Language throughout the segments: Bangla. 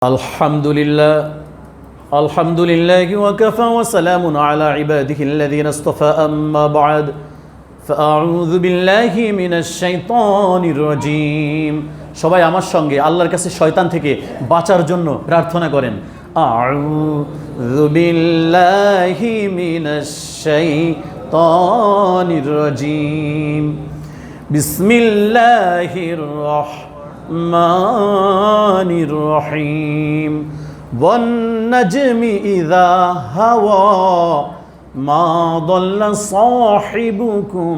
আলহামদুলিল্লাহ ওয়াকাফা ওয়া সালামুন আলা ইবাদিহিল্লাযীনা ইসতাফা আম্মা বা'দ ফাআউযু বিল্লাহি মিনাশ শাইতানির রাজীম। সবাই আমার সঙ্গে আল্লাহর কাছে শয়তান থেকে বাঁচার জন্য প্রার্থনা করেন। আউযু বিল্লাহি মিনাশ শাইতানির রাজীম। বিসমিল্লাহির রাহমানির রহিম। والنجم إذا هوى ما ضل صاحبكم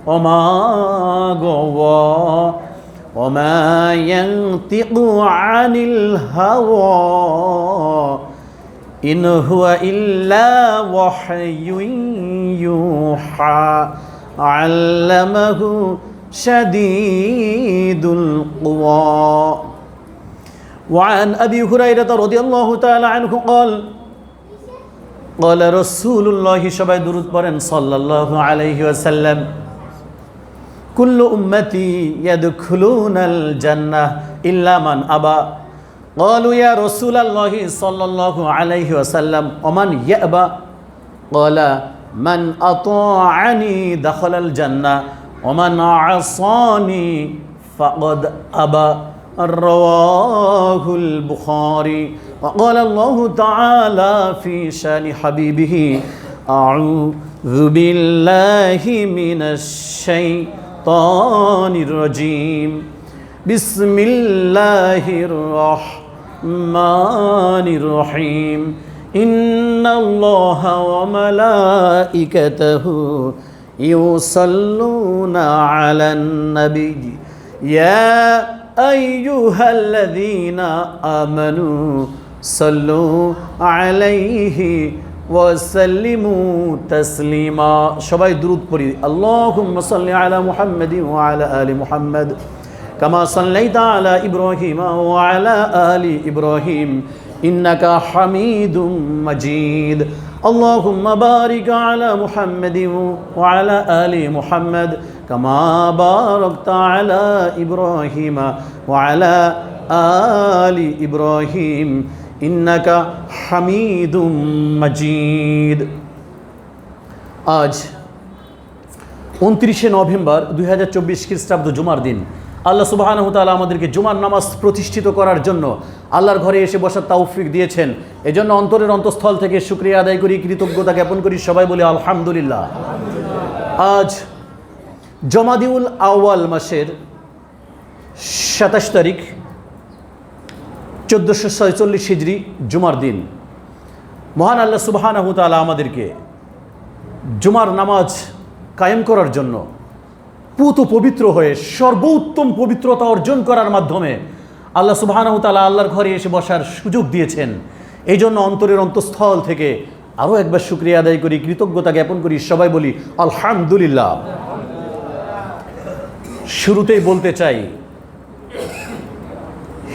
وما غوى وما ينطق عن الهوى إن هو إلا وحي يوحى علمه شديد القوى وعن أبي هريرة رضي الله تعالى عنه قال قال رسول الله شباب درود برن صلى الله عليه وسلم كل أمتي يدخلون الجنة إلا من أبى قالوا يا رسول الله صلى الله عليه وسلم ومن يأبى قال من أطاعني دخل الجنة ومن عصاني فقد أبى رواه البخاري وقال الله تعالى في شان حبيبه أعوذ بالله من الشيطان الرجيم بسم الله الرحمن الرحيم إن الله وملائكته يصلون على النبي يا أيها الذين آمنوا صلوا عليه وسلموا تسليما সবাই درود পড়ি اللهم صل على محمد وعلى آل محمد كما صليت على إبراهيم وعلى آل إبراهيم إنك حميد مجيد اللهم بارك على محمد وعلى آل محمد كما باركت على إبراهيم وعلى آل إبراهيم إنك حميد مجيد। আজ 29 নভেম্বর 2024 খ্রিস্টাব্দ জুমার দিন। আল্লাহ সুবহানাহু ওয়া তাআলা আমাদেরকে জুমার নামাজ প্রতিষ্ঠিত করার জন্য আল্লাহর ঘরে এসে বসার তৌফিক দিয়েছেন। এজন্য অন্তরের অন্তঃস্থল থেকে শুকরিয়া আদায় করি, কৃতজ্ঞতা জ্ঞাপন করি, সবাই বলি আলহামদুলিল্লাহ। আজ জমাদিউল আউয়াল মাসের 27 তারিখ 1446 হিজরি জুমার দিন। মহান আল্লাহ সুবহানাহু ওয়া তাআলা আমাদেরকে জুমার নামাজ কায়েম করার জন্য পুত পবিত্র হয়ে সর্বোত্তম পবিত্রতা অর্জন করার মাধ্যমে আল্লাহ সুবহানাহু ওয়া তাআলা আল্লাহর ঘরে এসে বসার সুযোগ দিয়েছেন। এই জন্য অন্তরের অন্তঃস্থল থেকে আরও একবার শুকরিয়া আদায় করি, কৃতজ্ঞতা জ্ঞাপন করি, সবাই বলি আলহামদুলিল্লাহ। শুরুতেই বলতে চাই,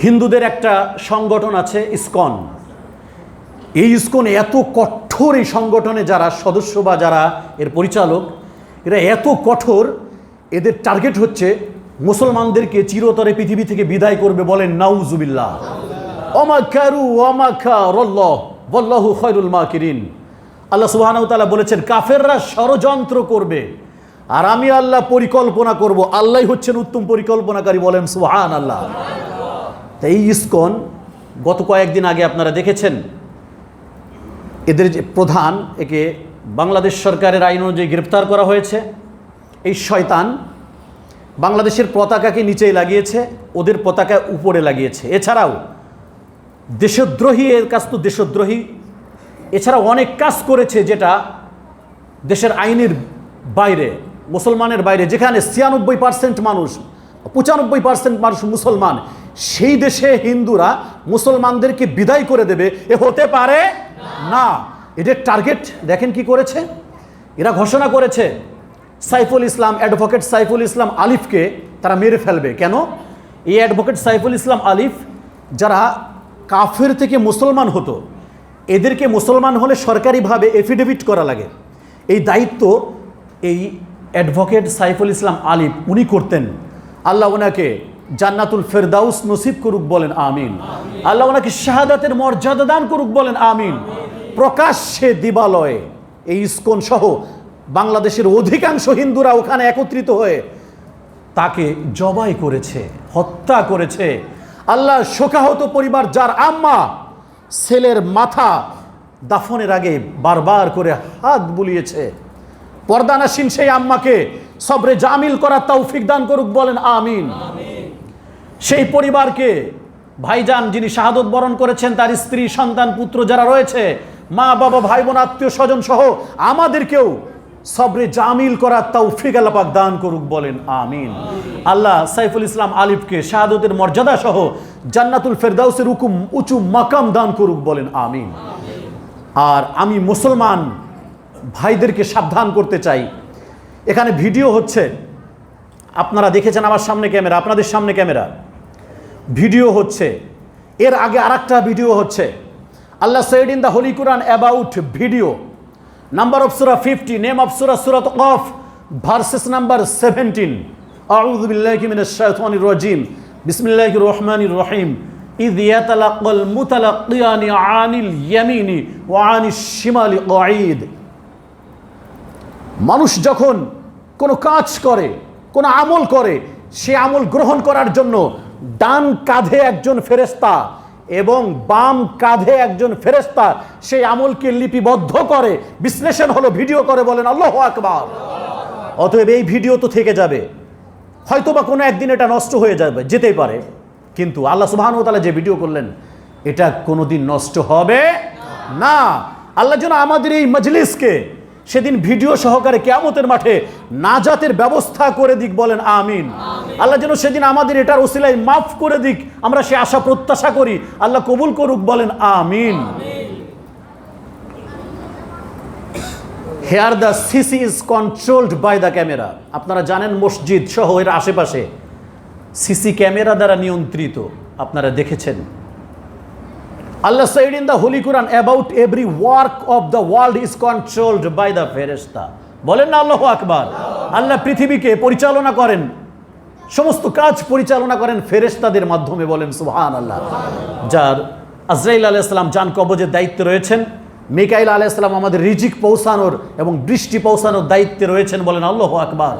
হিন্দুদের একটা সংগঠন আছে ইসকন। এই ইসকন এত কঠোর, এই সংগঠনে যারা সদস্য বা যারা এর পরিচালক, এরা এত কঠোর, এদের টার্গেট হচ্ছে মুসলমানদেরকে চিরতরে পৃথিবী থেকে বিদায় করবে। বলেন নাউজুবিল্লাহ। ওমাকারু ওয়ামাকারাল্লাহ ওয়াল্লাহু খায়রুল মাকিরিন। আল্লাহ সুবহানাহু ওয়া তাআলা বলেছেন কাফেররা ষড়যন্ত্র করবে আর আমি আল্লাহ পরিকল্পনা করব। আল্লাহই হচ্ছেন উত্তম পরিকল্পনাকারী। বলেন সুবহানাল্লাহ। তাই এই ইসকন গত কয়েকদিন আগে আপনারা দেখেছেন, এদের যে প্রধান, একে বাংলাদেশ সরকারের আইন অনুযায়ী গ্রেপ্তার করা হয়েছে। এই শয়তান বাংলাদেশের পতাকাকে নিচেই লাগিয়েছে, ওদের পতাকা উপরে লাগিয়েছে। এছাড়াও দেশদ্রোহী, এর কাজ তো দেশদ্রোহী। এছাড়া অনেক কাজ করেছে যেটা দেশের আইনের বাইরে, মুসলমানের বাইরে, যেখানে 96% মানুষ, 95% মানুষ মুসলমান, সেই দেশে হিন্দুরা মুসলমানদেরকে বিদায় করে দেবে, এ হতে পারে না। এদের টার্গেট দেখেন কি করেছে। এরা ঘোষণা করেছে সাইফুল ইসলাম, অ্যাডভোকেট সাইফুল ইসলাম আলিফকে তারা মেরে ফেলবে। কেন? এই অ্যাডভোকেট সাইফুল ইসলাম আলিফ যারা কাফের থেকে মুসলমান হতো, এদেরকে মুসলমান হলে সরকারিভাবে এফিডেভিট করা লাগে। এই দায়িত্ব এই অ্যাডভোকেট সাইফুল ইসলাম আলিফ উনি করতেন। আল্লাহ ওনাকে জান্নাতুল ফেরদাউস নসিব করুক, বলেন আমিন। আল্লাহ ওনাকে শাহাদাতের মর্যাদা দান করুক, বলেন আমিন। প্রকাশ্যে দিবালয়ে এই ইসকন সহ বাংলাদেশের অধিকাংশ হিন্দুরা ওখানে একত্রিত হয়ে তাকে জবাই করেছে, হত্যা করেছে। আল্লাহ শোকাহত পরিবার, যার আম্মা ছেলের মাথা দাফনের আগে বারবার করে হাত বুলিয়েছে, পর্দানাসীন সেই আম্মাকে সবরে জামিল করার তৌফিক দান করুক, বলেন আমিন। সেই পরিবারকে ভাইজান যিনি শাহাদত বরণ করেছেন, তার স্ত্রী, সন্তান, পুত্র যারা রয়েছে, মা বাবা, ভাই বোন, আত্মীয় স্বজন সহ আমাদেরকেও সবরে জামিল করার তৌফিক আল্লাহ পাক দান করুক, বলেন আমিন। আল্লাহ সাইফুল ইসলাম আলিফকে শাহাদতের মর্যাদা সহ জান্নাতুল ফেরদাউসের উঁচু মাকাম দান করুক, বলেন আমিন। আর আমি মুসলমান ভাইদেরকে সাবধান করতে চাই, এখানে ভিডিও হচ্ছে, আপনারা দেখেছেন আমার সামনে ক্যামেরা, আপনাদের সামনে ক্যামেরা, ভিডিও হচ্ছে। এর আগে আরেকটা ভিডিও হচ্ছে। আল্লাহ said in the Holy Quran about video, number of surah 50, name of surah, Surah Qaf, verses number 17. أعوذ بالله من الشيطان الرجيم. بسم الله الرحمن الرحيم. إذ يتلقى المتلقيان عن اليمين وعن الشمال قعيد. মানুষ যখন কোনো কাজ করে, কোনো আমল করে, সে আমল গ্রহণ করার জন্য ডান কাঁধে একজন ফেরেশতা এবং বাম কাঁধে একজন ফেরেশতা সেই আমলকে লিপিবদ্ধ করে, বিশ্লেষণ হলো, ভিডিও করে, বলেন আল্লাহু আকবার। অতএব এই ভিডিও তো থেকে যাবে, হয়তোবা কোনো একদিন এটা নষ্ট হয়ে যাবে, যেতেই পারে, কিন্তু আল্লাহ সুবহানাহু ওয়া তাআলা যে ভিডিও করলেন এটা কোনোদিন নষ্ট হবে না। আল্লাহ যেন আমাদের এই মজলিসকে সেদিন ভিডিও সহকারে কিয়ামতের মাঠে নাজাতের ব্যবস্থা করে দিক, বলেন আমিন। আল্লাহ যেন সেদিন আমাদের এটার ওসিলায় মাফ করে দিক, আমরা সে আশা প্রত্যাশা করি, আল্লাহ কবুল করুক, বলেন আমিন। Here the CC is controlled by the camera. আপনারা জানেন মসজিদ সহ এর আশেপাশে সিসি ক্যামেরা দ্বারা নিয়ন্ত্রিত, আপনারা দেখেছেন। Allah said in the Holy Quran about every work of the world is controlled by the ফেরেশতা, বলেন না আল্লাহু আকবার। আল্লাহ পৃথিবীকে পরিচালনা করেন, সমস্ত কাজ পরিচালনা করেন ফেরেশতাদের মাধ্যমে, বলেন সুবহানাল্লাহ। যার আজরাইল আলাইহিস সালাম জান কবজের দায়িত্বে রয়েছেন, মিকাইল আলাইহিস সালাম আমাদের রিজিক পৌঁছানোর এবং বৃষ্টি পৌঁছানোর দায়িত্বে রয়েছেন, বলেন আল্লাহু আকবার।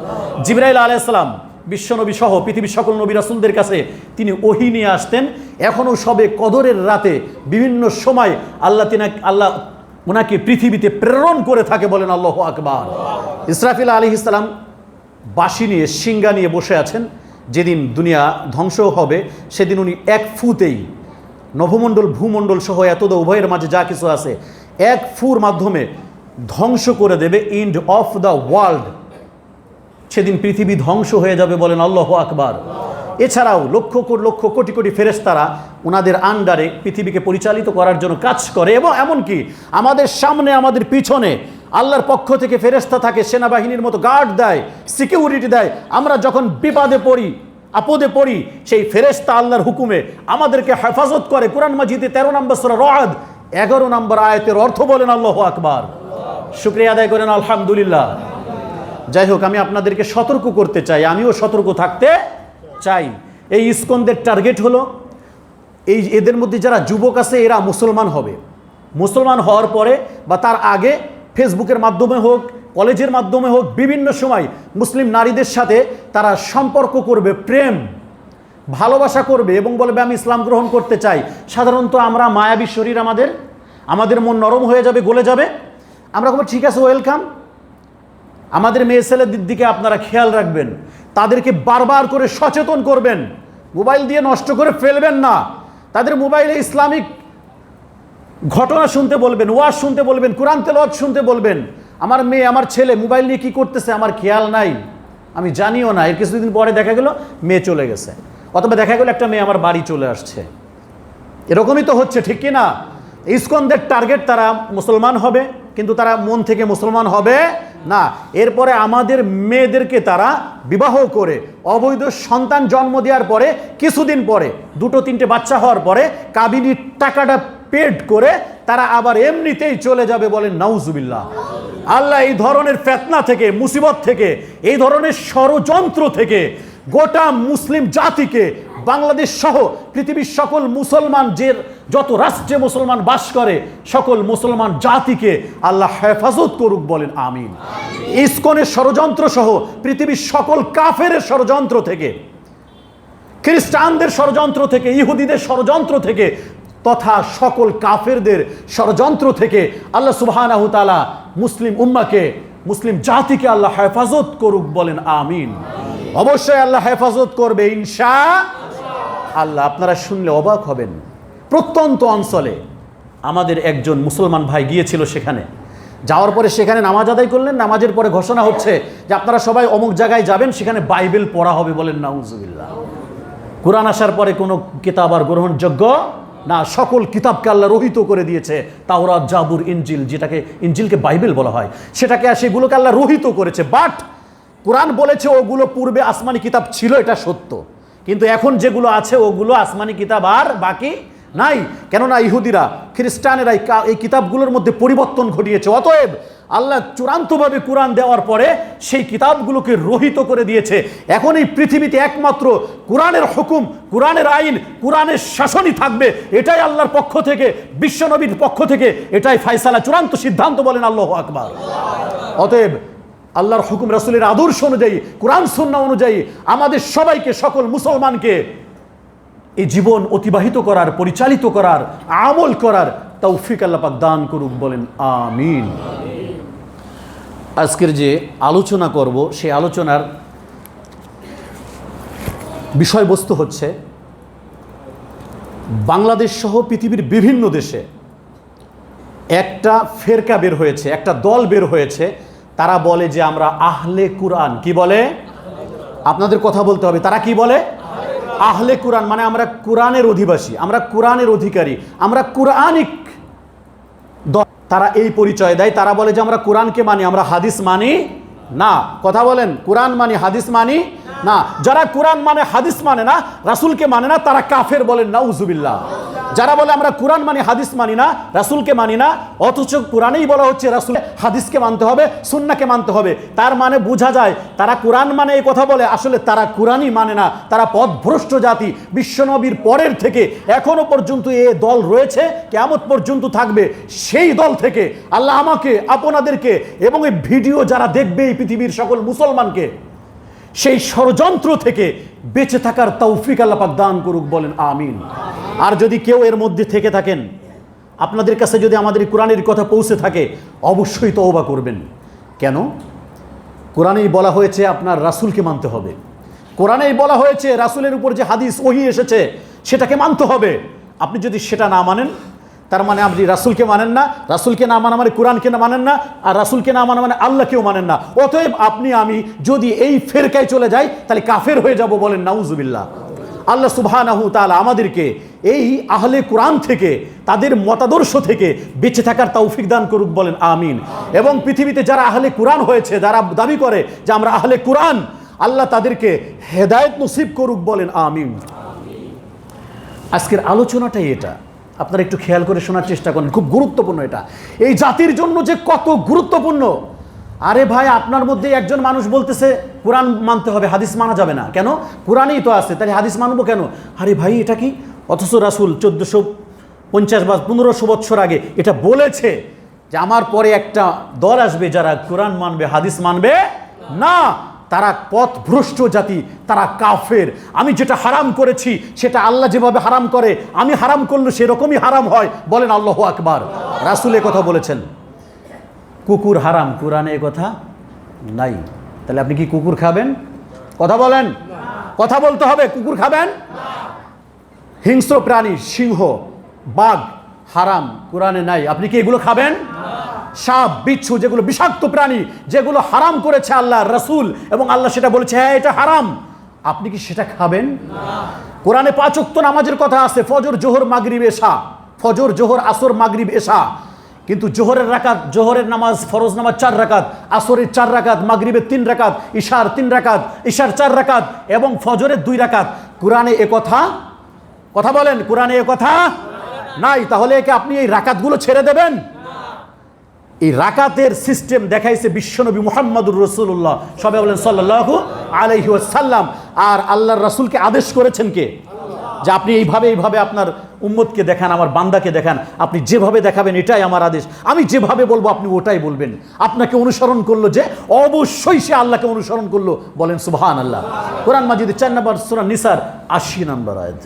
জিবরাইল আলাইহিস সালাম বিশ্বনবী সহ পৃথিবীর সকল নবী রাসূলদের কাছে তিনি ওহী নিয়ে আসতেন। এখনও সবে কদরের রাতে বিভিন্ন সময় আল্লাহ ওনাকে পৃথিবীতে প্রেরণ করে থাকে, বলেন আল্লাহু আকবার। ইসরাফিল আলাইহিস সালাম বাঁশি নিয়ে, সিংহা নিয়ে বসে আছেন। যেদিন দুনিয়া ধ্বংস হবে সেদিন উনি এক ফুতেই নভমণ্ডল, ভূমণ্ডল সহ এতদ উভয়ের মাঝে যা কিছু আছে এক ফুর মাধ্যমে ধ্বংস করে দেবে, এন্ড অফ দ্য ওয়ার্ল্ড। সেদিন পৃথিবী ধ্বংস হয়ে যাবে, বলেন আল্লাহু আকবার। এছাড়াও লক্ষ লক্ষ কোটি কোটি ফেরেশতারা ওনাদের আন্ডারে পৃথিবীকে পরিচালিত করার জন্য কাজ করে, এবং এমনকি আমাদের সামনে, আমাদের পিছনে আল্লাহর পক্ষ থেকে ফেরেশতা থাকে, সেনাবাহিনীর মতো গার্ড দেয়, সিকিউরিটি দেয়। আমরা যখন বিপদে পড়ি, আপদে পড়ি, সেই ফেরেশতা আল্লাহর হুকুমে আমাদেরকে হেফাজত করে। কুরআন মাজিদে 13 নম্বর সূরা রাদ 11 নম্বর আয়াতের অর্থ, বলেন আল্লাহু আকবার। শুকরিয়া আদায় করেন আলহামদুলিল্লাহ। যাই হোক, আমি আপনাদেরকে সতর্ক করতে চাই, আমিও সতর্ক থাকতে চাই। এই ইসকনদের টার্গেট হলো এদের মধ্যে যারা যুবক আছে এরা মুসলমান হবে। মুসলমান হওয়ার পরে বা তার আগে ফেসবুকের মাধ্যমে হোক, কলেজের মাধ্যমে হোক, বিভিন্ন সময় মুসলিম নারীদের সাথে তারা সম্পর্ক করবে, প্রেম ভালোবাসা করবে এবং বলবে আমি ইসলাম গ্রহণ করতে চাই। সাধারণত আমরা মায়াবী শরীর, আমাদের মন নরম হয়ে যাবে, গলে যাবে। আমরা বলবো ঠিক আছে, ওয়েলকাম। আমাদের মেয়ে ছেলেদের দিকে আপনারা খেয়াল রাখবেন, তাদেরকে বারবার করে সচেতন করবেন, মোবাইল দিয়ে নষ্ট করে ফেলবেন না। তাদের মোবাইলে ইসলামিক ঘটনা শুনতে বলবেন, ওয়াজ শুনতে বলবেন, কোরআন তেলাওয়াত শুনতে বলবেন। আমার মেয়ে, আমার ছেলে মোবাইল নিয়ে কি করতেছে আমার খেয়াল নাই, আমি জানিও না। এর কিছুদিন পরে দেখা গেল মেয়ে চলে গেছে, অথবা দেখা গেল একটা মেয়ে আমার বাড়ি চলে আসছে। এরকমই তো হচ্ছে, ঠিক কি না? ইসকনদের টার্গেট তারা মুসলমান হবে, কিন্তু তারা মন থেকে মুসলমান হবে না। এরপরে আমাদের মেয়েদেরকে তারা বিবাহ করে অবৈধ সন্তান জন্ম দেওয়ার পরে কিছুদিন পরে 2-3টে বাচ্চা হওয়ার পরে কাবিনীর টাকাটা পেড করে তারা আবার এমনিতেই চলে যাবে, বলেন নাউজুবিল্লাহ। আল্লাহ এই ধরনের ফিতনা থেকে, মুসিবত থেকে, এই ধরনের ষড়যন্ত্র থেকে গোটা মুসলিম জাতিকে, বাংলাদেশ সহ পৃথিবীর সকল মুসলমান, যে যত রাষ্ট্রে মুসলমান বাস করে সকল মুসলমান জাতিকে আল্লাহ হেফাজত করুক, বলেন আমিন। ইসকনের ষড়যন্ত্র সহ পৃথিবীর সকল কাফের ষড়যন্ত্র থেকে, খ্রিস্টানদের ষড়যন্ত্র থেকে, ইহুদিদের ষড়যন্ত্র থেকে তথা সকল কাফেরদের ষড়যন্ত্র থেকে আল্লাহ সুবহানাহু তাআলা মুসলিম উম্মাকে, মুসলিম জাতিকে আল্লাহ হেফাজত করুক, বলেন আমিন। অবশ্যই আল্লাহ হেফাজত করবে ইনশাআল্লাহ। আপনারা শুনলে অবাক হবেন, প্রত্যন্ত অঞ্চলে আমাদের একজন মুসলমান ভাই গিয়েছিল, সেখানে যাওয়ার পরে সেখানে নামাজ আদায় করলেন। নামাজের পরে ঘোষণা হচ্ছে যে আপনারা সবাই অমুক জায়গায় যাবেন, সেখানে বাইবেল পড়া হবে, বলেন নাউজুবিল্লাহ। কোরআন আসার পরে কোনো কিতাব আর গ্রহণযোগ্য না, সকল কিতাবকে আল্লাহ রহিত করে দিয়েছে। তাওরাত, জাবুর, ইনজিল, যেটাকে ইনজিলকে বাইবেল বলা হয়, সেটাকে সেগুলোকে আল্লাহ রহিত করেছে। বাট কোরআন বলেছে ওগুলো পূর্বে আসমানি কিতাব ছিল, এটা সত্য, কিন্তু এখন যেগুলো আছে ওগুলো আসমানি কিতাব আর বাকি নাই। কেননা ইহুদিরা, খ্রিস্টানেরা এই কিতাবগুলোর মধ্যে পরিবর্তন ঘটিয়েছে। অতএব আল্লাহ চূড়ান্তভাবে কোরআন দেওয়ার পরে সেই কিতাবগুলোকে রহিত করে দিয়েছে। এখন এই পৃথিবীতে একমাত্র কোরআনের হুকুম, কোরআনের আইন, কোরআনের শাসনই থাকবে। এটাই আল্লাহর পক্ষ থেকে, বিশ্বনবীর পক্ষ থেকে এটাই ফায়সালা, চূড়ান্ত সিদ্ধান্ত, বলেন আল্লাহু আকবার। অতএব আল্লাহর হুকুম, রাসূলের আদর্শ অনুযায়ী, কোরআন সুন্নাহ অনুযায়ী আমাদের সবাইকে, সকল মুসলমানকে এই জীবন অতিবাহিত করার, পরিচালিত করার, আমল করার তৌফিক আল্লাহ পাক দান করুক, বলেন আমিন। আজকের যে আলোচনা করব সেই আলোচনার বিষয়বস্তু হচ্ছে বাংলাদেশ সহ পৃথিবীর বিভিন্ন দেশে একটা ফেরকা বের হয়েছে, একটা দল বের হয়েছে। তারা বলে যে আমরা আহলে কুরআন। কি বলে? আপনাদের কথা বলতে হবে। তারা কি বলে? আহলে কুরআন, মানে আমরা কুরআনের অধিবাসী, আমরা কুরআনের অধিকারী, আমরা কুরআনিক। তারা এই পরিচয় দেয়। তারা বলে যে আমরা কোরআনকে মানি, আমরা হাদিস মানি না। কথা বলেন, কোরআন মানি, হাদিস মানি না। যারা কোরআন মানে, হাদিস মানে না, রাসূলকে মানে না, তারা কাফের, বলেন নাউজুবিল্লাহ। যারা বলে আমরা কোরআন মানি, হাদিস মানি না, রাসূলকে মানি না, অথচ কোরআনেই বলা হচ্ছে রাসূল, হাদিসকে মানতে হবে, সুন্নাহকে মানতে হবে, তার মানে বোঝা যায় তারা কোরআন মানে এই কথা বলে, আসলে তারা কোরআনই মানে না। তারা পথভ্রষ্ট জাতি। বিশ্বনবীর পরের থেকে এখনো পর্যন্ত এ দল রয়েছে, কিয়ামত পর্যন্ত থাকবে। সেই দল থেকে আল্লাহ আমাকে, আপনাদেরকে এবং এই ভিডিও যারা দেখবে এই পৃথিবীর সকল মুসলমানকে সেই ষড়যন্ত্র থেকে বেঁচে থাকার তৌফিক আল্লাহ পাক দান করুক, বলেন আমিন। আর যদি কেউ এর মধ্যে থেকে থাকেন, আপনাদের কাছে যদি আমাদের কোরআনের কথা পৌঁছে থাকে, অবশ্যই তওবা করবেন। কেন? কোরআনেই বলা হয়েছে আপনার রাসূলকে মানতে হবে। কোরআনেই বলা হয়েছে রাসূলের উপর যে হাদিস ওহী এসেছে সেটাকে মানতে হবে। আপনি যদি সেটা না মানেন, তার মানে আপনি রাসূলকে মানেন না। রাসূলকে না মানা মানে কোরআনকে না মানেন না, আর রাসূলকে না মানা মানে আল্লাহকেও মানেন না। অতএব আপনি আমি যদি এই ফেরকায় চলে যাই তাহলে কাফের হয়ে যাব, বলেন নাউজুবিল্লাহ। আল্লাহ সুবহানাহু তাআলা আমাদেরকে এই আহলে কোরআন থেকে, তাদের মতাদর্শ থেকে বেঁচে থাকার তৌফিক দান করুক, বলেন আমিন। এবং পৃথিবীতে যারা আহলে কোরআন হয়েছে, যারা দাবি করে যে আমরা আহলে কোরআন, আল্লাহ তাদেরকে হেদায়েত নসিব করুক, বলেন আমিন। আজকের আলোচনাটাই এটা, আপনারা একটু খেয়াল করে শোনার চেষ্টা করেন, খুব গুরুত্বপূর্ণ এটা, এই জাতির জন্য যে কত গুরুত্বপূর্ণ। আরে ভাই, আপনার মধ্যে একজন মানুষ বলতেছে কোরআন মানতে হবে, হাদিস মানা যাবে না। কেন? কোরআনেই তো আছে, তাহলে হাদিস মানবো কেন? আরে ভাই, এটা কি? অথচ রাসূল 1450 বা 1500 বছর আগে এটা বলেছে যে আমার পরে একটা দল আসবে যারা কোরআন মানবে, হাদিস মানবে না। তারা পথভ্রষ্ট জাতি, তারা কাফের। আমি যেটা হারাম করেছি সেটা আল্লাহ যেভাবে হারাম করে, আমি হারাম করলে সেরকমই হারাম হয়, বলেন আল্লাহু আকবার। রাসূল কথা বলেছেন। কুকুর হারাম, কোরআনে কথা নাই। তাহলে আপনি কি কুকুর খাবেন? কথা বলেন, কথা বলতে হবে। কুকুর খাবেন? হিংস্র প্রাণী, সিংহ, বাঘ হারাম, কোরআনে নাই। আপনি কি এগুলো খাবেন? সাপ, বিচ্ছু, যেগুলো বিষাক্ত প্রাণী, যেগুলো হারাম করেছে আল্লাহ, রাসূল এবং আল্লাহ সেটা বলেছে হ্যাঁ এটা হারাম, আপনি কি সেটা খাবেন? কোরআনে 5 ওয়াক্ত নামাজের কথা আছে, ফজর, জোহর, মাগরিব, এশা। ফজর, জোহর, আসর, মাগরিব, এশা। কিন্তু জোহরের নামাজ, ফরজ নামাজ 4 রাকাত, আসরের 4 রাকাত, মাগরিবের 3 রাকাত, ইশার 3 রাকাত, ইশার 4 রাকাত এবং ফজরের 2 রাকাত। কোরআনে এ কথা বলেন, কোরআনে এ কথা নাই। তাহলে একে আপনি এই রাকাতগুলো ছেড়ে দেবেন? এই রাকাতের সিস্টেম দেখাইছে বিশ্বনবী মুহাম্মদুর রাসূলুল্লাহ, সবাই বলেন সাল্লাল্লাহু আলাইহি ওয়াসাল্লাম। আর আল্লাহর রাসূলকে আদেশ করেছেন কে? যে আপনি এইভাবে এইভাবে আপনার উম্মতকে দেখান, আমার বান্দাকে দেখান, আপনি যেভাবে দেখাবেন এটাই আমার আদেশ, আমি যেভাবে বলবো আপনি ওটাই বলবেন। আপনাকে অনুসরণ করলো যে, অবশ্যই সে আল্লাহকে অনুসরণ করলো, বলেন সুবহানাল্লাহ। কোরআন মাজিদের 4 নম্বর সূরা নিসার 80 নম্বর আয়াত।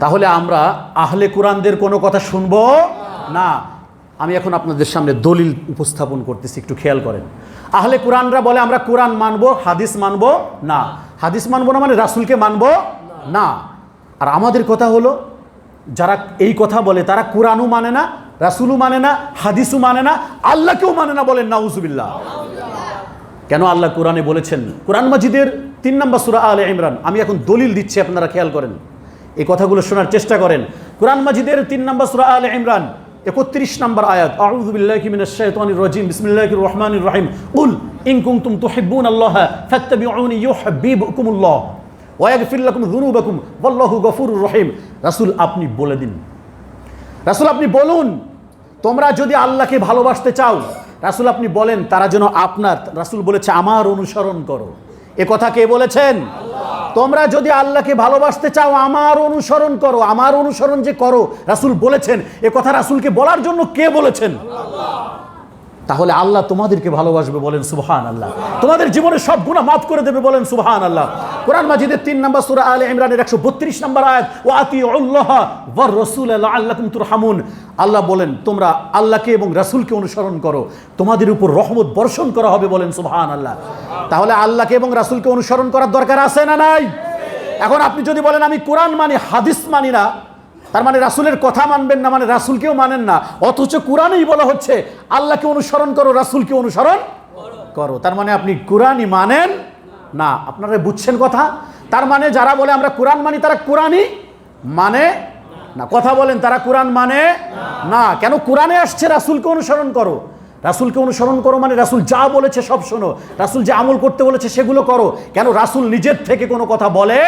তাহলে আমরা আহলে কোরআনদের কোনো কথা শুনবো না। আমি এখন আপনাদের সামনে দলিল উপস্থাপন করতেছি, একটু খেয়াল করেন। আহলে কোরআনরা বলে আমরা কোরআন মানবো, হাদিস মানবো না। হাদিস মানবো না মানে রাসূলকে মানবো না। আর আমাদের কথা হলো, যারা এই কথা বলে তারা কোরআনও মানে না, রাসূলও মানে না, হাদিসও মানে না, আল্লাহকেও মানে না, বলেন নাউজুবিল্লাহ। কেন? আল্লাহ কোরআনে বলেছেন, কোরআন মাজিদের 3 নম্বর সূরা আলে ইমরান, আমি এখন দলিল দিচ্ছি, আপনারা খেয়াল করেন, এই কথাগুলো শোনার চেষ্টা করেন। কোরআন মাজিদের 3 নম্বর সূরা আলে ইমরান 31 নম্বর আয়াত, আউযু বিল্লাহি মিনাশ শাইতানির রাজিম, বিসমিল্লাহির রহমানির রহিম, কুল ইন কুনতুম তুহিব্বুনাল্লাহা ফাত্তাবিউনি ইউহিব্বুকুমুল্লাহ ওয়া ইয়াগফির লাকুম যুনুবাকুম ওয়াল্লাহু গফুরুর রহিম। রাসূল আপনি বলে দিন, রাসূল আপনি বলুন, তোমরা যদি আল্লাহকে ভালোবাসতে চাও, রাসূল আপনি বলেন তারা যেন আপনার, রাসূল বলেছে আমার অনুসরণ করো। এ কথা কে বলেছেন? তোমরা যদি আল্লাহকে ভালোবাসতে চাও আমার অনুসরণ করো। আমার অনুসরণ যে করো, রাসূল বলেছেন। এ কথা রাসূলকে বলার জন্য কে বলেছেন? তাহলে আল্লাহ তোমাদেরকে ভালোবাসবে, বলেন সুবহানাল্লাহ। তোমাদের জীবনের সব গুনাহ মাফ করে দেবে, বলেন সুবহানাল্লাহ। কোরআন মাজিদের 3 নম্বর সূরা আলে ইমরানের 132 নম্বর আয়াত, ওয়া আতিউল্লাহা ওয়ার রাসূলা লাআল্লাকুম তুরহামুন। আল্লাহ বলেন তোমরা আল্লাহকে এবং রাসূলকে অনুসরণ করো, তোমাদের উপর রহমত বর্ষণ করা হবে, বলেন সুবহানাল্লাহ। তাহলে আল্লাহকে এবং রাসূলকে অনুসরণ করার দরকার আছে না নাই? এখন আপনি যদি বলেন আমি কোরআন মানি, হাদিস মানি না, তার মানে রাসূলের কথা মানবেন না, মানে রাসূলকেও মানেন না। অথচ কোরআনেই বলা হচ্ছে আল্লাহকে অনুসরণ করো, রাসূলকে অনুসরণ করো, তার মানে আপনি কোরআনই মানেন না। আপনারা বুঝছেন কথা? তার মানে যারা বলে আমরা কোরআন মানি, তারা কোরআনই মানে না। কথা বলেন, তারা কোরআন মানে না। কেন? কোরআনে আসছে রাসূলকে অনুসরণ করো। রাসূলকে অনুসরণ করো মানে রাসূল যা বলেছে সব শোনো, রাসূল যে আমল করতে বলেছে সেগুলো করো। কেন? রাসূল নিজের থেকে কোনো কথা বলে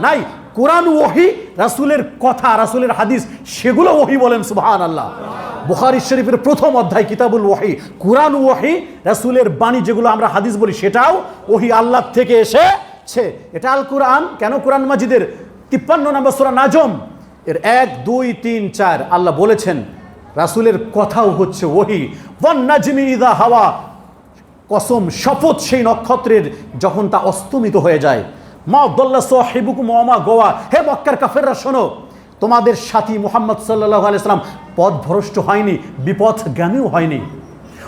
নাই। কোরআন ওহী, রাসূলের কথা, রাসূলের হাদিস সেগুলো ওহী, বলেন সুবহানাল্লাহ। বুখারী শরীফের 1ম অধ্যায় কিতাবুল ওহী, কোরআন ওহী, রাসূলের বাণী যেগুলো আমরা হাদিস বলি সেটাও ওহী, আল্লাহ থেকে এসেছে। এটা আল কোরআন। কেন? কোরআন মাজিদের 53 নম্বর সূরা নাজম এর 1, 2, 3, 4 আল্লাহ বলেছেন রাসূলের কথাও হচ্ছে ওহী। ওয়ান নাজমি ইযা হাওয়া, কসম শপথ সেই নক্ষত্রের যখন তা অস্তমিত হয়ে যায়। মা দাল্লা সাহিবুকুম ওয়া মা গাওয়া, হে মক্কার কাফেররা শোনো, তোমাদের সাথী মুহাম্মদ সাল্লাল্লাহু আলাইহি সাল্লাম পথভ্রষ্ট হয়নি, বিপথগামীও হয়নি।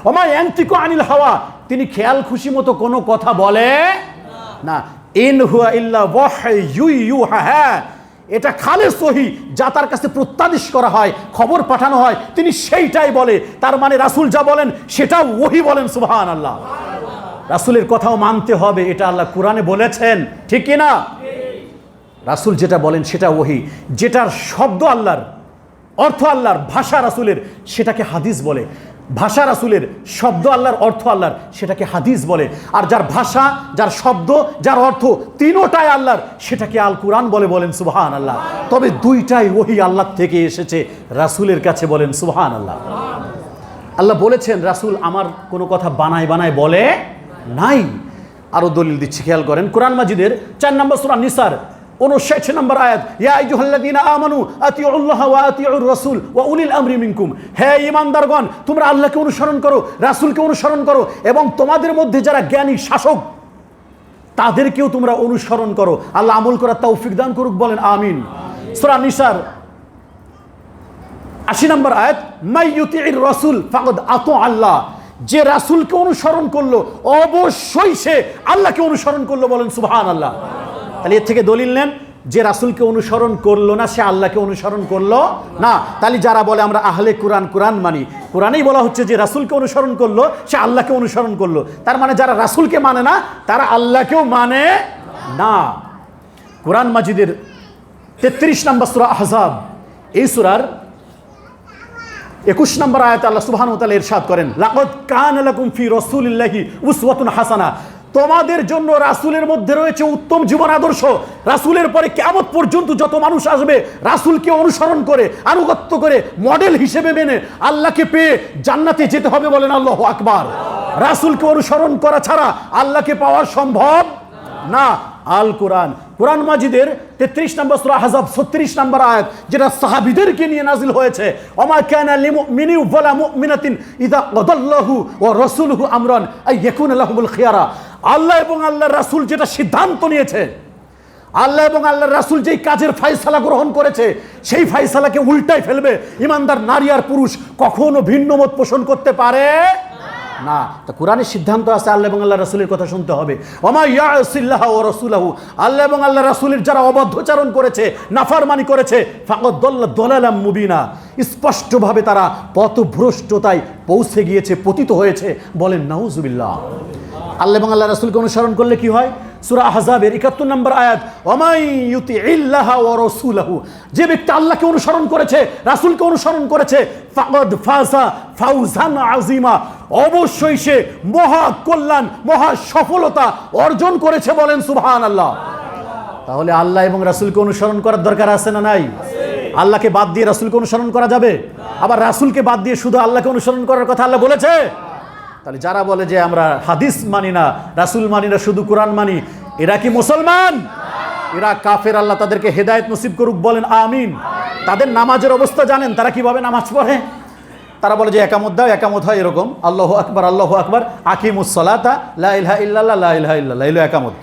ওমা ইয়ানতিকু আনিল হাওয়া, তিনি খেয়াল খুশি মতো কোনো কথা বলে না। ইন হুয়া ইল্লা ওয়াহয়ু ইউহা, হ্যাঁ এটা খালেস ওহী, যা তার কাছে প্রত্যাদেশ করা হয়, খবর পাঠানো হয়, তিনি সেইটাই বলে। তার মানে রাসূল যা বলেন সেটাও ওহী, বলেন সুবহানাল্লাহ। রাসূলের কথাও মানতে হবে, এটা আল্লাহ কোরআনে বলেছেন, ঠিক কি না? রাসূল যেটা বলেন সেটা ওহী। যেটার শব্দ আল্লাহর, অর্থ আল্লাহর, ভাষা রাসূলের, সেটাকে হাদিস বলে। ভাষা রাসূলের, শব্দ আল্লাহর, অর্থ আল্লাহর, সেটাকে হাদিস বলে। আর যার ভাষা, যার শব্দ, যার অর্থ তিনোটাই আল্লাহর, সেটাকে আল কোরআন বলে, বলেন সুবহানাল্লাহ। তবে দুইটাই ওহী আল্লাহ থেকে এসেছে রাসূলের কাছে, বলেন সুবহানাল্লাহ। আল্লাহ বলেছেন রাসূল আমার কোনো কথা বানায় বানায় বলে নাই। আরো দলিল দিচ্ছি, খেয়াল করেন। কোরআন মাজিদের 4 নম্বর সূরা নিসার 59 নম্বর আয়াত, ইয়া আইয়ুহাল্লাযীনা আমানু আতিউল্লাহ ওয়া আতিউর রাসূল ওয়া উলিল আমরি মিনকুম, হে ঈমানদারগণ তোমরা আল্লাহকে অনুসরণ করো, রাসূলকে অনুসরণ করো, এবং তোমাদের মধ্যে যারা জ্ঞানী শাসক তাদেরকেও তোমরা অনুসরণ করো। আল্লাহ আমল করার তৌফিক দান করুক, বলেন আমিন। সূরা নিসার 80 নম্বর আয়াত, মাইয়ুতির রাসূল ফাকাদ আতা আল্লাহ, যে রাসূলকে অনুসরণ করলো অবশ্যই সে আল্লাহকে অনুসরণ করলো, বলেন সুবহানাল্লাহ। তাহলে এর থেকে দলিল নেন, যে রাসূলকে অনুসরণ করলো না সে আল্লাহকে অনুসরণ করলো না। তাহলে যারা বলে আমরা আহলে কোরআন, কোরআন মানি, কোরআনেই বলা হচ্ছে যে রাসূলকে অনুসরণ করলো সে আল্লাহকে অনুসরণ করলো। তার মানে যারা রাসূলকে মানে না তারা আল্লাহকেও মানে না। কোরআন মাজিদের 33 নম্বর সূরা আহজাব, এই সূরার 21 নম্বর আয়াতে আল্লাহ সুবহানাহু ওয়া তাআলা ইরশাদ করেন, লাকাদ কানা লাকুম ফি রাসূলিল্লাহি উসওয়াতুন হাসানা, তোমাদের জন্য রাসূলের মধ্যে রয়েছে উত্তম জীবন আদর্শ। রাসূলের পরে কিয়ামত পর্যন্ত যত মানুষ আসবে রাসূলকে অনুসরণ করে, আনুগত্য করে, মডেল হিসেবে মেনে আল্লাহকে পেয়ে জান্নাতে যেতে হবে, বলেন আল্লাহু আকবার। রাসূলকে অনুসরণ করা ছাড়া আল্লাহকে পাওয়া সম্ভব না, আল কোরআন। কোরআন মাজিদের 33 নম্বর সূরা আহজাব 36 নম্বর আয়াত, যেটা সাহাবীদেরকে নিয়ে নাজিল হয়েছে। ওমা কানা লিমুমিনি ওয়ালা মুমিনাতিন ইযা কাদাল্লাহু ওয়া রাসূলুহু আমরান আই ইয়াকুনা লাহুমুল খিয়ারা। আল্লাহ এবং আল্লাহর রাসূল যেটা সিদ্ধান্ত নিয়েছে, আল্লাহ এবং আল্লাহর রাসূল যেই কাজের ফয়সালা গ্রহণ করেছে, সেই ফয়সালাকে উল্টাই ফেলবে ইমানদার নারী আর পুরুষ কখনো ভিন্ন মত পোষণ করতে পারে না। তো কোরআনের সিদ্ধান্ত আছে আল্লাহ এবং আল্লাহ রাসূলের কথা শুনতে হবে। ওমা ইয়াসিল্লাহ ওয়া রাসূলহু, আল্লাহ এবং আল্লাহ রাসূলের যারা অবাধ্যচারণ করেছে, নাফরমানি করেছে, ফাকাদ দাল্লা দালালাম মুবিনা, স্পষ্টভাবে তারা পথভ্রষ্টতায় পৌঁছে গিয়েছে, পতিত হয়েছে। বলেন নাউজুবিল্লাহ। আল্লাহ এবং আল্লাহ রাসূলকে অনুসরণ করলে কি হয়? সূরা আহজাবের 71 নম্বর আয়াত, ওমাই ইউতিইল্লাহা ওয়া রাসূলহু, যে ব্যক্তি আল্লাহকে অনুসরণ করেছে, রাসূলকে অনুসরণ করেছে, ফাকাদ ফাযা ফাওজান আযীমা, অবশ্যই সে মহা কল্যাণ, মহা সফলতা অর্জন করেছে। বলেন সুবহানাল্লাহ। তাহলে আল্লাহ এবং রাসূলকে অনুসরণ করার দরকার আছে না নাই? আল্লাহকে বাদ দিয়ে রাসূলকে অনুসরণ করা যাবে? আবার রাসূলকে বাদ দিয়ে শুধু আল্লাহকে অনুসরণ করার কথা আল্লাহ বলেছে? তাহলে যারা বলে যে আমরা হাদিস মানি না, রাসূল মানি না, শুধু কোরআন মানি, এরা কি মুসলমান? এরা কাফের। আল্লাহ তাদেরকে হেদায়েত নসিব করুক। বলেন আমিন। তাদের নামাজের অবস্থা জানেন তারা কিভাবে নামাজ পড়ে? তারা বলে যে একামত দাও, একামত হয় এরকম, আল্লাহু আকবার আল্লাহু আকবার, আকিমুস সালাতা লা ইলাহা ইল্লাল্লাহ লা ইলাহা ইল্লাল্লাহ, এলো একামত।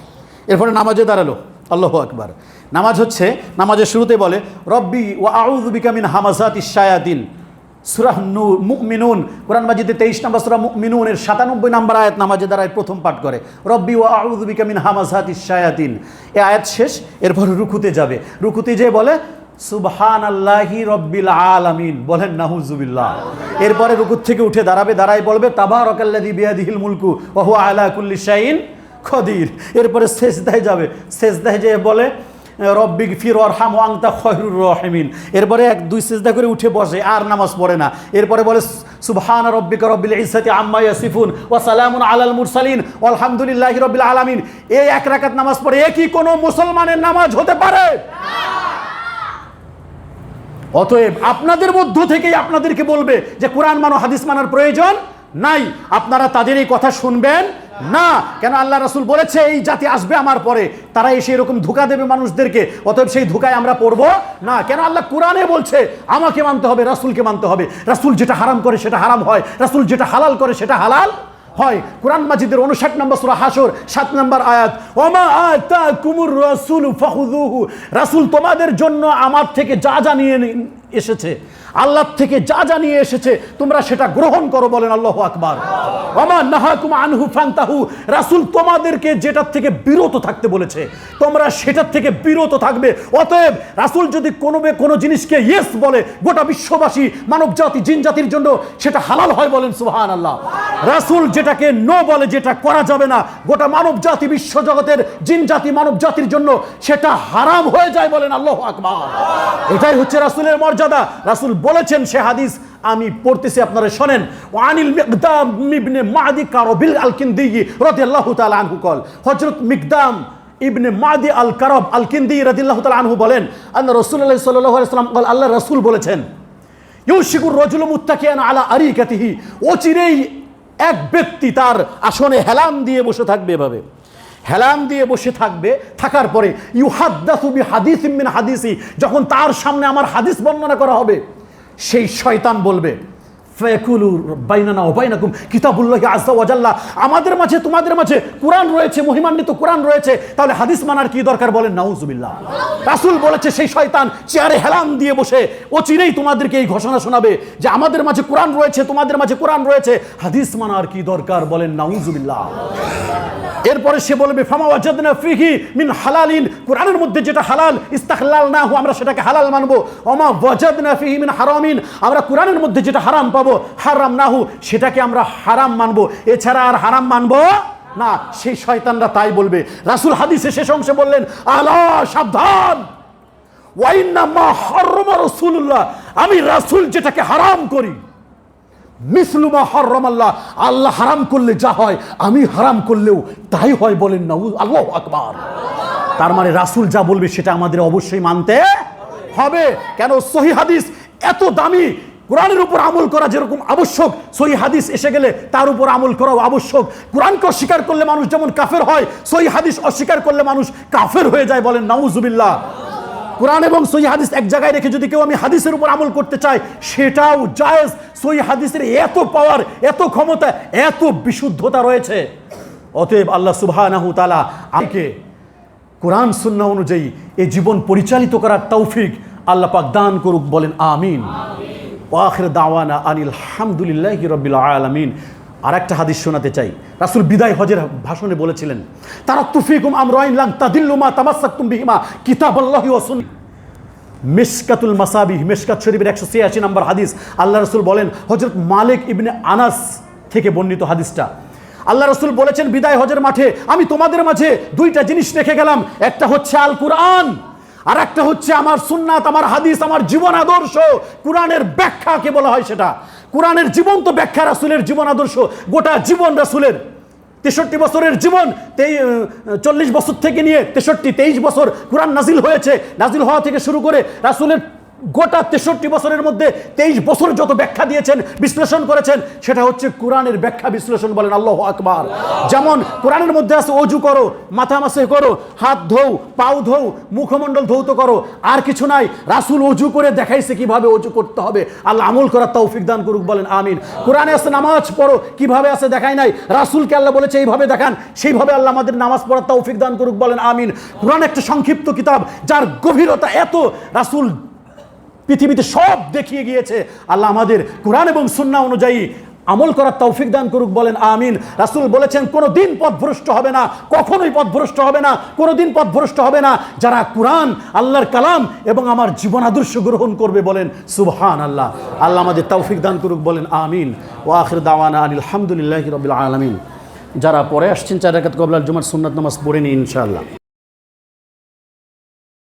এরপরে নামাজে দাঁড়ালো, আল্লাহু আকবার। নামাজ হচ্ছে, নামাজের শুরুতে বলে রব্বি ওয়া আউযু বিকা মিন হামাযাতিশ শায়াতিন, সূরা মুমিনুন, কোরআন মাজিদে 23 নম্বর সূরা মুমিনুনের 97 নম্বর আয়াত নামাজে দাঁড়ায় প্রথম পাঠ করে, রব্বি ওয়া আউযু বিকা মিন হামাযাতিশ শায়াতিন। এই আয়াত শেষ, এরপর রুকুতে যাবে। রুকুতে যেয়ে বলে সুবহানাল্লাহি রব্বিল আলামিন। বলেন নাউজুবিল্লাহ। এরপরে রুকুত থেকে উঠে দাঁড়াবে, দাঁড়ায় বলবে তাবারাকাল্লাযী বিয়াদিহিল মুলকু ওয়া হুয়া আলা কুল্লি শাইইন কদির। এরপরে সেজদায় যাবে, সেজদায় যেয়ে বলে রব্বিগ ফির ওয়ারহাম ওয়া আনতা খায়রুর রাহিমিন। এরপরে 1-2 সিজদা করে উঠে বসে, আর নামাজ পড়ে না। এরপরে বলে সুবহানা রব্বিকা রব্বিল ইজ্জাতি আম্মা ইয়াসিফুন ওয়া সালামুন আলাল মুরসালিন ওয়ালহামদুলিল্লাহি রব্বিল আলামিন। এই এক রাকাত নামাজ পড়ে এ কি কোনো মুসলমানের নামাজ হতে পারে? অতএব আপনাদের মধ্য থেকেই আপনাদেরকে বলবে যে কোরআন মানো, হাদিস মানার প্রয়োজন নাই। আপনারা তাদের এই কথা শুনবেন না। কেন? আল্লাহ রাসূল বলেছে এই জাতি আসবে আমার পরে, তারা এসে এরকম ধোঁকা দেবে মানুষদেরকে। অতএব সেই ধোঁকায় আমরা পড়ব না। কেন? আল্লাহ কোরআনে বলছে আমাকে মানতে হবে, রাসূলকে মানতে হবে। রাসূল যেটা হারাম করে সেটা হারাম হয়, রাসূল যেটা হালাল করে সেটা হালাল হয়। কোরআন মাজিদের 59 নম্বর সূরা হাসর 7 নম্বর আয়াত, ওমা আতাকুমুর রাসূলু ফাখুযুহু, রাসূল তোমাদের জন্য আমার থেকে যা যা নিয়ে এসেছে, আল্লাহ থেকে যা যা নিয়ে এসেছে তোমরা সেটা গ্রহণ করো। বলেন আল্লাহু আকবার। ওমা নাহাকুম আনহু ফান্তাহু, রাসূল তোমাদেরকে যেটার থেকে বিরত থাকতে বলেছে তোমরা সেটার থেকে বিরত থাকবে। অতএব রাসূল যদি কোনো জিনিসকে ইয়েস বলে, গোটা বিশ্ববাসী, মানব জাতি, জিন জাতির জন্য সেটা হালাল হয়। বলেন সুবহানাল্লাহ। রাসূল যেটাকে নো বলে, যেটা করা যাবে না, গোটা মানব জাতি, বিশ্ব জগতের জিন জাতি, মানব জাতির জন্য সেটা হারাম হয়ে যায়। বলেন আল্লাহু আকবার। এটাই হচ্ছে রাসূলের মর্যাদা। রাসূল বলেছেন, সে হাদিস আমি পড়তেছি, আপনারা শোনেন। ওয়ানিল মিকদাম ইবনে মাদি কারবিল আল কিন্দি রাদিয়াল্লাহু তাআলা আনহু কল, হযরত মিকদাম ইবনে মাদি আল কারব আল কিন্দি রাদিয়াল্লাহু তাআলা আনহু বলেন, আন্না রাসূলুল্লাহ সাল্লাল্লাহু আলাইহি ওয়াসাল্লাম কল, আল্লাহ রাসূল বলেছেন, ইউশিকুর রাজুলু মুত্তাকিয়ান আলা আরিকাতিহি, অচিরেই এক ব্যক্তি তার আসনে হেলান দিয়ে বসে থাকবে। এভাবে হেলান দিয়ে বসে থাকবে, থাকার পরে ইউহাদ্দাসু বিহাদিসিম মিন হাদিসি, যখন তার সামনে আমার হাদিস বর্ণনা করা হবে, সেই শয়তান বলবে ফায়াকুলু বাইনানা ওয়া বাইনাকুম কিতাবুল্লাহি আযজা ওয়া জাল্লা, আমাদের মাঝে তোমাদের মাঝে কোরআন রয়েছে, মহিমান্বিত কোরআন রয়েছে, তাহলে হাদিস মানার কি দরকার? বলেন নাউজুবিল্লাহ। রাসূল বলেছে সেই শয়তান চেয়ারে হেলান দিয়ে বসে অচিরেই তোমাদেরকে এই ঘোষণা শোনাবে যে আমাদের মাঝে কোরআন রয়েছে, তোমাদের মাঝে কোরআন রয়েছে, হাদিস মানার কি দরকার? বলেন নাউজুবিল্লাহ। এরপরে সে বলবে ফামা ওয়াজাদনা ফিহি মিন হালালিন, কোরআনের মধ্যে যেটা হালাল ইস্তাহলালনাহু, আমরা সেটাকে হালাল মানবো। ওমা ওয়াজাদনা ফিহি মিন হারামিন, আমরা কোরআনের মধ্যে যেটা হারাম পাবো হারামনাহু, সেটাকে আমরা হারাম মানবো, এছাড়া আর হারাম মানবো না। সেই শয়তানরা তাই বলবে। রাসূল হাদিসে শেষ অংশে বললেন, আলা সাবধান, ওয়া ইন্নামা হারামা রাসূলুল্লাহ, আমি রাসূল যেটাকে হারাম করি, মিসলুমা হারামাল্লাহ, আল্লাহ হারাম করলে যা হয় আমি হারাম করলেও তাই হয়। বলেন নাউজ, আল্লাহু আকবার। তার মানে রাসূল যা বলবে সেটা আমাদের অবশ্যই মানতে হবে। কেন? সহিহ হাদিস এত দামি, কোরআনের উপর আমল করা যেরকম আবশ্যক, সহিহ হাদিস এসে গেলে তার উপর আমল করাও আবশ্যক। কোরআনকে অস্বীকার করলে মানুষ যেমন কাফের হয়, সহিহ হাদিস অস্বীকার করলে মানুষ কাফের হয়ে যায়, বলেন নাউজুবিল্লাহ। কোরআন এবং সহিহ হাদিস এক জায়গায় রেখে যদি কেউ আমি হাদিসের উপর আমল করতে চাই, সেটাও জায়েজ। সহিহ হাদিসের এত পাওয়ার, এত ক্ষমতা, এত বিশুদ্ধতা রয়েছে। অতএব আল্লাহ সুবহানাহু ওয়া তাআলা আমাকে কোরআন সুন্নাহ অনুযায়ী এই জীবন পরিচালিত করার তৌফিক আল্লাহ পাক দান করুক, বলেন আমিন। ওয়া আখির দাওয়ানা আনিল হামদুলিল্লাহি রাব্বিল আলামিন। আর একটা হাদিস শোনাতে চাই। রাসূল বিদায় হজের ভাষণে বলেছিলেন, তারাকতু ফীকুম আমরাইন লান তাদিল্লু মা তামাসসাকতুম বিহিমা কিতাবাল্লাহি ওয়া সুন্নাহ। মিশকাতুল মাসাবিহ, মিশকাত শরীফের 186 নম্বর হাদিস। আল্লাহ রাসূল বলেন, হযরত মালিক ইবনে আনাস থেকে বর্ণিত হাদিসটা, আল্লাহ রাসূল বলেছেন বিদায় হজের মাঠে, আমি তোমাদের মাঝে দুইটা জিনিস রেখে গেলাম, একটা হচ্ছে আল কুরআন, আর একটা হচ্ছে আমার সুন্নাত, আমার হাদিস, আমার জীবন আদর্শ। কোরআনের ব্যাখ্যা কে বলা হয় সেটা, কোরআনের জীবন্ত ব্যাখ্যা রাসূলের জীবন আদর্শ। গোটা জীবন রাসূলের 63 বছরের জীবন, 40 বছর থেকে নিয়ে 23 বছর কোরআন নাজিল হয়েছে। নাজিল হওয়া থেকে শুরু করে রাসূলের গোটা 63 বছরের মধ্যে 23 বছর যত ব্যাখ্যা দিয়েছেন, বিশ্লেষণ করেছেন, সেটা হচ্ছে কোরআনের ব্যাখ্যা বিশ্লেষণ, বলেন আল্লাহু আকবার। যেমন কোরআনের মধ্যে আছে ওযু করো, মাথা মাসে করো, হাত ধোও, পাও ধোও, মুখমণ্ডল ধৌত করো, আর কিছু নাই। রাসূল ওযু করে দেখাইছে কিভাবে ওযু করতে হবে। আল্লাহ আমল করার তৌফিক দান করুক, বলেন আমিন। কোরআনে আছে নামাজ পড়ো, কিভাবে আছে দেখায় নাই, রাসূলকে আল্লাহ বলেছে এইভাবে দেখান, সেইভাবে আল্লাহ আমাদের নামাজ পড়ার তৌফিক দান করুক, বলেন আমিন। কোরআন একটা সংক্ষিপ্ত কিতাব, যার গভীরতা এত, রাসূল পৃথিবীতে সব দেখিয়ে গিয়েছে। আল্লাহ আমাদের কোরআন এবং সুন্নাহ অনুযায়ী আমল করার তৌফিক দান করুক, বলেন আমিন। রাসূল বলেছেন কোনো দিন পথভ্রষ্ট হবে না, কখনোই পথভ্রষ্ট হবে না, কোনো দিন পথভ্রষ্ট হবে না যারা কোরআন, আল্লাহর কালাম এবং আমার জীবন আদর্শ গ্রহণ করবে, বলেন সুবহানাল্লাহ। আল্লাহ আমাদের তৌফিক দান করুক, বলেন আমিন। ওয়া আখির দাওয়ানা আনিল হামদুলিল্লাহি রাব্বিল আলামিন। যারা পরে আসছেন 4 রাকাত ক্বাবলাল জুমার সুন্নাত নামাজ পড়ে নিন ইনশাআল্লাহ।